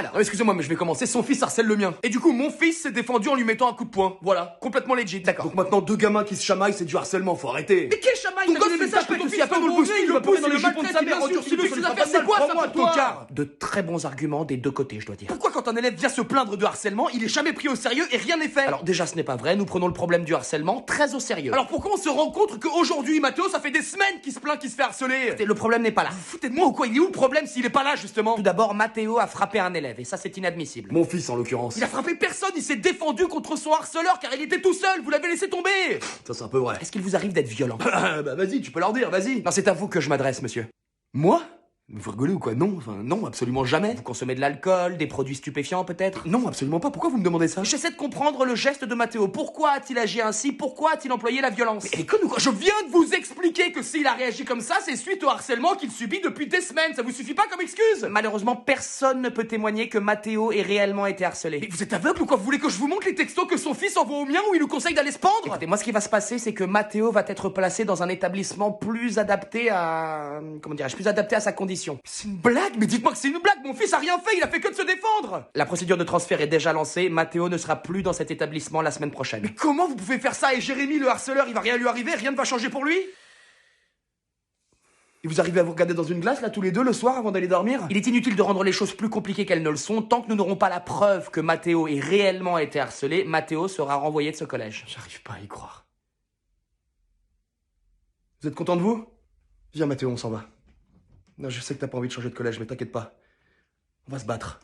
Alors, excusez-moi, mais je vais commencer. Son fils harcèle le mien. Et du coup, mon fils s'est défendu en lui mettant un coup de poing. Voilà, complètement legit. D'accord. Donc maintenant, deux gamins qui se chamaillent, c'est du harcellement, faut arrêter. Mais quel chamaille? Ton T'as gosse, vu le il message tape que ton aussi fils à peine fait dans le au bossu, il il le va pousse, dans il les le jupons de maltraite, sa il mère, l'insulte, endurcis-le, il ça fait lui ses fera affaires. pas C'est mal, quoi ça crois-moi, pour toi? tocard. De très bons arguments, des deux côtés, je dois dire. Pourquoi quand un élève vient se plaindre de harcèlement, il est jamais pris au sérieux et rien n'est fait? Alors déjà, ce n'est pas vrai, nous prenons le problème du harcèlement très au sérieux. Alors pourquoi on se rend compte qu'aujourd'hui, Mathéo, ça fait des semaines qu'il se plaint qu'il se fait harceler? Le problème n'est pas là. Vous foutez de moi ou quoi? Il est où le problème s'il est pas là, justement? Tout d'abord, Mathéo a frappé un élève, et ça c'est inadmissible. Mon fils, en l'occurrence. Il a frappé personne, il s'est défendu contre son harceleur car il était tout seul, vous l'avez laissé tomber! Ça, c'est un peu vrai. Est-ce qu'il vous arrive d'être violent? Bah vas-y, tu peux leur dire, vas-y. Non, c'est à vous que je m'adresse, monsieur. Moi? Vous rigolez ou quoi? Non, enfin, non, absolument jamais. Vous consommez de l'alcool, des produits stupéfiants peut-être? Non, absolument pas. Pourquoi vous me demandez ça? J'essaie de comprendre le geste de Mathéo. Pourquoi a-t-il agi ainsi? Pourquoi a-t-il employé la violence? Elle est conne ou quoi? Je viens de vous expliquer que s'il a réagi comme ça, c'est suite au harcèlement qu'il subit depuis des semaines. Ça vous suffit pas comme excuse? Malheureusement, personne ne peut témoigner que Mathéo ait réellement été harcelé. Mais vous êtes aveugle ou quoi? Vous voulez que je vous montre les textos que son fils envoie au mien où il nous conseille d'aller se pendre? Écoutez, moi ce qui va se passer, c'est que Mathéo va être placé dans un établissement plus adapté à... Comment dirais-je? Plus adapté à sa condition. C'est une blague? Mais dites-moi que c'est une blague! Mon fils a rien fait, il a fait que de se défendre! La procédure de transfert est déjà lancée, Mathéo ne sera plus dans cet établissement la semaine prochaine. Mais comment vous pouvez faire ça? Et Jérémy, le harceleur, il va rien lui arriver, rien ne va changer pour lui? Et vous arrivez à vous regarder dans une glace, là, tous les deux, le soir, avant d'aller dormir? Il est inutile de rendre les choses plus compliquées qu'elles ne le sont. Tant que nous n'aurons pas la preuve que Mathéo ait réellement été harcelé, Mathéo sera renvoyé de ce collège. J'arrive pas à y croire. Vous êtes content de vous? Viens, Mathéo, on s'en va. Non, je sais que t'as pas envie de changer de collège, mais t'inquiète pas. On va se battre.